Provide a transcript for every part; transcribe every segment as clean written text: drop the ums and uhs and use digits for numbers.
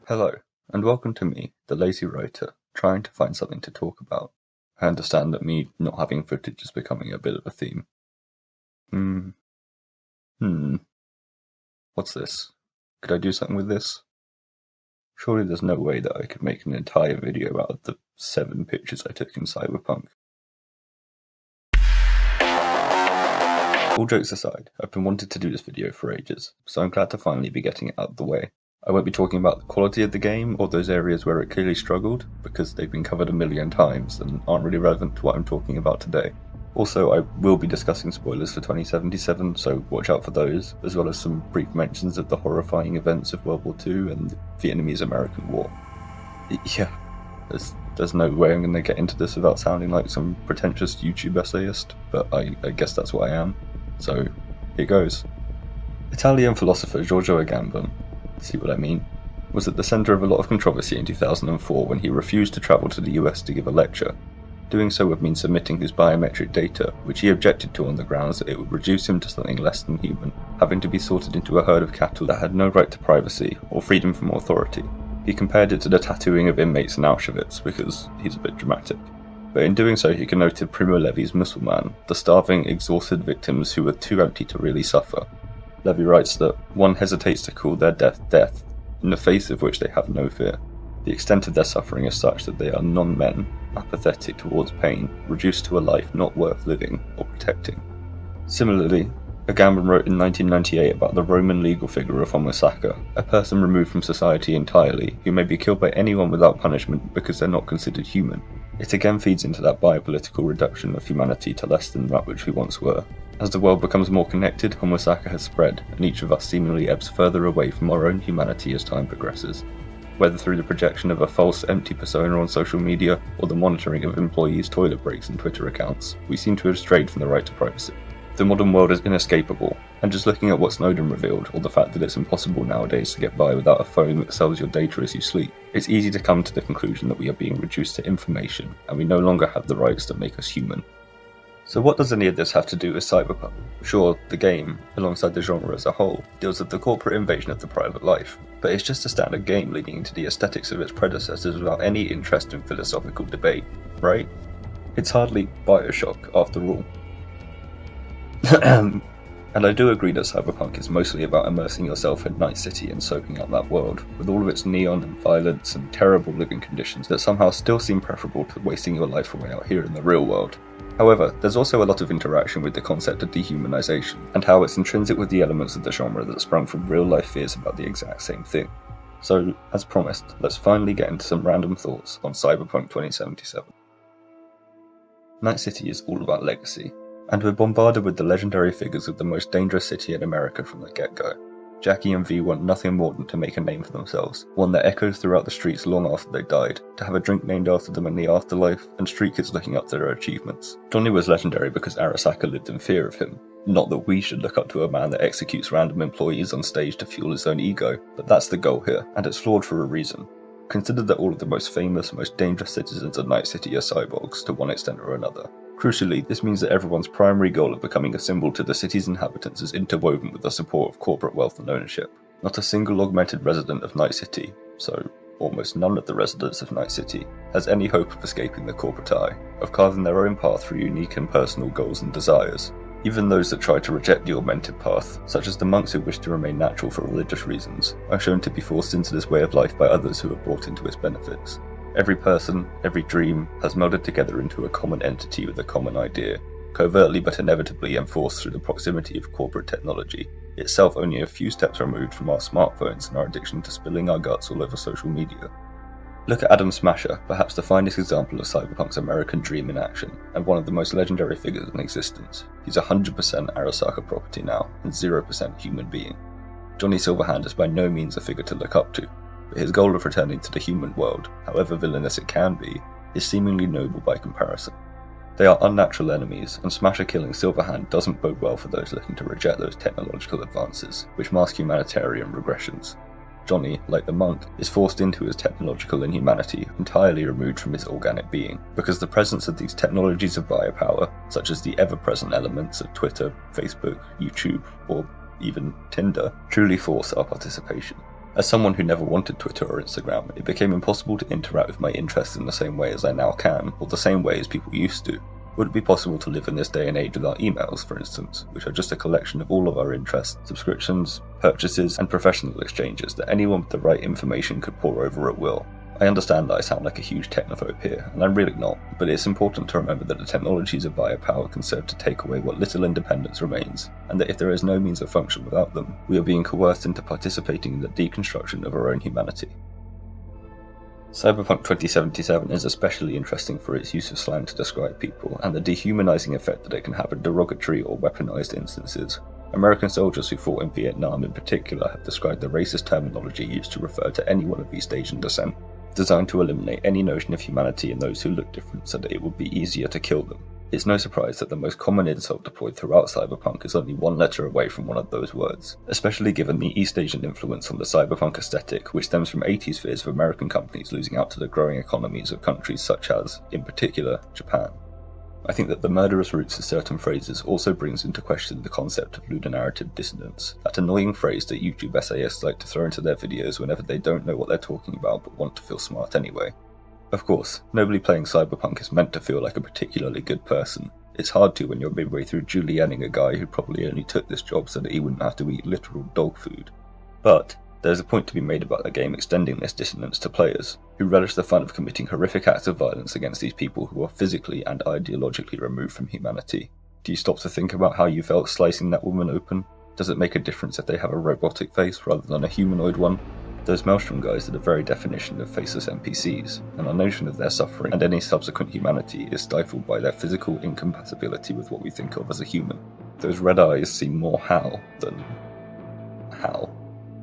Hello, and welcome to me, the lazy writer, trying to find something to talk about. I understand that me not having footage is becoming a bit of a theme. What's this? Could I do something with this? Surely there's no way that I could make an entire video out of the 7 pictures I took in Cyberpunk. All jokes aside, I've been wanting to do this video for ages, so I'm glad to finally be getting it out of the way. I won't be talking about the quality of the game or those areas where it clearly struggled, because they've been covered a million times and aren't really relevant to what I'm talking about today. Also, I will be discussing spoilers for 2077, so watch out for those, as well as some brief mentions of the horrifying events of World War II and the Vietnamese-American War. Yeah, there's no way I'm going to get into this without sounding like some pretentious YouTube essayist, but I guess that's what I am. So, here goes. Italian philosopher Giorgio Agamben, see what I mean, was at the centre of a lot of controversy in 2004 when he refused to travel to the US to give a lecture. Doing so would mean submitting his biometric data, which he objected to on the grounds that it would reduce him to something less than human, having to be sorted into a herd of cattle that had no right to privacy or freedom from authority. He compared it to the tattooing of inmates in Auschwitz because he's a bit dramatic. But in doing so he connoted Primo Levi's Musselman, the starving, exhausted victims who were too empty to really suffer. Levy writes that one hesitates to call their death death, in the face of which they have no fear. The extent of their suffering is such that they are non-men, apathetic towards pain, reduced to a life not worth living or protecting. Similarly, Agamben wrote in 1998 about the Roman legal figure of homo sacer, a person removed from society entirely, who may be killed by anyone without punishment because they're not considered human. It again feeds into that biopolitical reduction of humanity to less than that which we once were. As the world becomes more connected, homo sacer has spread, and each of us seemingly ebbs further away from our own humanity as time progresses. Whether through the projection of a false, empty persona on social media, or the monitoring of employees' toilet breaks and Twitter accounts, we seem to have strayed from the right to privacy. The modern world is inescapable, and just looking at what Snowden revealed, or the fact that it's impossible nowadays to get by without a phone that sells your data as you sleep, it's easy to come to the conclusion that we are being reduced to information, and we no longer have the rights that make us human. So what does any of this have to do with Cyberpunk? Sure, the game, alongside the genre as a whole, deals with the corporate invasion of the private life, but it's just a standard game leading into the aesthetics of its predecessors without any interest in philosophical debate, right? It's hardly Bioshock, after all. And I do agree that Cyberpunk is mostly about immersing yourself in Night City and soaking up that world, with all of its neon and violence and terrible living conditions that somehow still seem preferable to wasting your life away out here in the real world. However, there's also a lot of interaction with the concept of dehumanization, and how it's intrinsic with the elements of the genre that sprung from real-life fears about the exact same thing. So, as promised, let's finally get into some random thoughts on Cyberpunk 2077. Night City is all about legacy, and we're bombarded with the legendary figures of the most dangerous city in America from the get-go. Jackie and V want nothing more than to make a name for themselves, one that echoes throughout the streets long after they died, to have a drink named after them in the afterlife, and street kids looking up to their achievements. Johnny was legendary because Arasaka lived in fear of him. Not that we should look up to a man that executes random employees on stage to fuel his own ego, but that's the goal here, and it's flawed for a reason. Consider that all of the most famous, most dangerous citizens of Night City are cyborgs, to one extent or another. Crucially, this means that everyone's primary goal of becoming a symbol to the city's inhabitants is interwoven with the support of corporate wealth and ownership. Not a single augmented resident of Night City, so almost none of the residents of Night City, has any hope of escaping the corporate eye, of carving their own path through unique and personal goals and desires. Even those that try to reject the augmented path, such as the monks who wish to remain natural for religious reasons, are shown to be forced into this way of life by others who are brought into its benefits. Every person, every dream, has melded together into a common entity with a common idea, covertly but inevitably enforced through the proximity of corporate technology, itself only a few steps removed from our smartphones and our addiction to spilling our guts all over social media. Look at Adam Smasher, perhaps the finest example of Cyberpunk's American dream in action, and one of the most legendary figures in existence. He's 100% Arasaka property now, and 0% human being. Johnny Silverhand is by no means a figure to look up to, but his goal of returning to the human world, however villainous it can be, is seemingly noble by comparison. They are unnatural enemies, and Smasher killing Silverhand doesn't bode well for those looking to reject those technological advances, which mask humanitarian regressions. Johnny, like the monk, is forced into his technological inhumanity, entirely removed from his organic being, because the presence of these technologies of biopower, such as the ever-present elements of Twitter, Facebook, YouTube, or even Tinder, truly force our participation. As someone who never wanted Twitter or Instagram, it became impossible to interact with my interests in the same way as I now can, or the same way as people used to. Would it be possible to live in this day and age without emails, for instance, which are just a collection of all of our interests, subscriptions, purchases, and professional exchanges that anyone with the right information could pore over at will? I understand that I sound like a huge technophobe here, and I'm really not, but it's important to remember that the technologies of biopower can serve to take away what little independence remains, and that if there is no means of function without them, we are being coerced into participating in the deconstruction of our own humanity. Cyberpunk 2077 is especially interesting for its use of slang to describe people, and the dehumanizing effect that it can have in derogatory or weaponized instances. American soldiers who fought in Vietnam in particular have described the racist terminology used to refer to anyone of East Asian descent, designed to eliminate any notion of humanity in those who look different so that it would be easier to kill them. It's no surprise that the most common insult deployed throughout Cyberpunk is only one letter away from one of those words, especially given the East Asian influence on the Cyberpunk aesthetic, which stems from 80s fears of American companies losing out to the growing economies of countries such as, in particular, Japan. I think that the murderous roots of certain phrases also brings into question the concept of ludonarrative dissonance, that annoying phrase that YouTube essayists like to throw into their videos whenever they don't know what they're talking about but want to feel smart anyway. Of course, nobody playing Cyberpunk is meant to feel like a particularly good person. It's hard to when you're midway through julienning a guy who probably only took this job so that he wouldn't have to eat literal dog food. But there's a point to be made about the game extending this dissonance to players, who relish the fun of committing horrific acts of violence against these people who are physically and ideologically removed from humanity. Do you stop to think about how you felt slicing that woman open? Does it make a difference if they have a robotic face rather than a humanoid one? Those Maelstrom guys are the very definition of faceless NPCs, and our notion of their suffering and any subsequent humanity is stifled by their physical incompatibility with what we think of as a human. Those red eyes seem more Hal than Hal.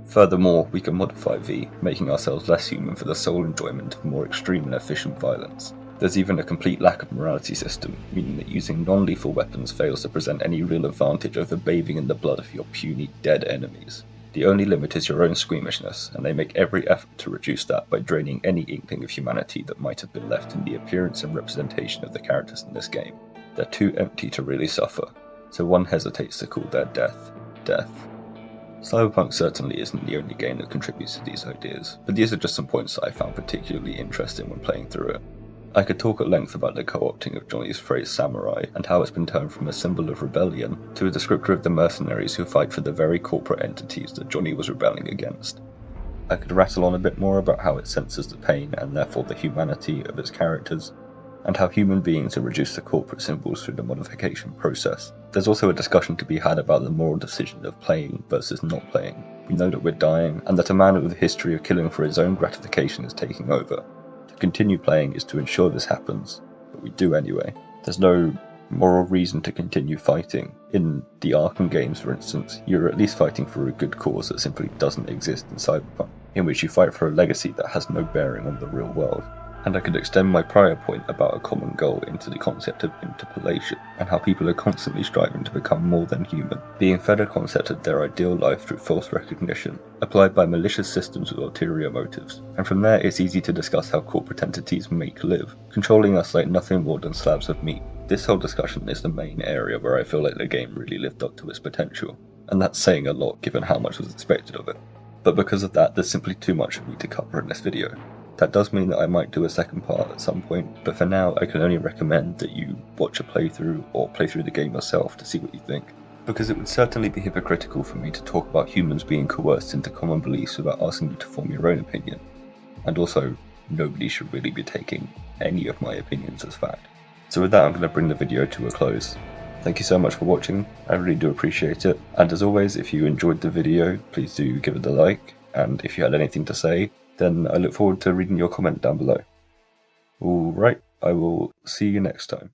Furthermore, we can modify V, making ourselves less human for the sole enjoyment of more extreme and efficient violence. There's even a complete lack of morality system, meaning that using non-lethal weapons fails to present any real advantage over bathing in the blood of your puny dead enemies. The only limit is your own squeamishness, and they make every effort to reduce that by draining any inkling of humanity that might have been left in the appearance and representation of the characters in this game. They're too empty to really suffer, so one hesitates to call their death, death. Cyberpunk certainly isn't the only game that contributes to these ideas, but these are just some points that I found particularly interesting when playing through it. I could talk at length about the co-opting of Johnny's phrase samurai, and how it's been turned from a symbol of rebellion to a descriptor of the mercenaries who fight for the very corporate entities that Johnny was rebelling against. I could rattle on a bit more about how it censors the pain and therefore the humanity of its characters, and how human beings are reduced to corporate symbols through the modification process. There's also a discussion to be had about the moral decision of playing versus not playing. We know that we're dying, and that a man with a history of killing for his own gratification is taking over. To continue playing is to ensure this happens, but we do anyway. There's no moral reason to continue fighting. In the Arkham games, for instance, you're at least fighting for a good cause that simply doesn't exist in Cyberpunk, in which you fight for a legacy that has no bearing on the real world. And I could extend my prior point about a common goal into the concept of interpolation, and how people are constantly striving to become more than human, being fed a concept of their ideal life through false recognition, applied by malicious systems with ulterior motives. And from there it's easy to discuss how corporate entities make live, controlling us like nothing more than slabs of meat. This whole discussion is the main area where I feel like the game really lived up to its potential, and that's saying a lot given how much was expected of it. But because of that, there's simply too much for me to cover in this video. That does mean that I might do a second part at some point, but for now I can only recommend that you watch a playthrough or play through the game yourself to see what you think. Because it would certainly be hypocritical for me to talk about humans being coerced into common beliefs without asking you to form your own opinion. And also, nobody should really be taking any of my opinions as fact. So with that, I'm going to bring the video to a close. Thank you so much for watching, I really do appreciate it. And as always, if you enjoyed the video, please do give it a like, and if you had anything to say, then I look forward to reading your comment down below. Alright, I will see you next time.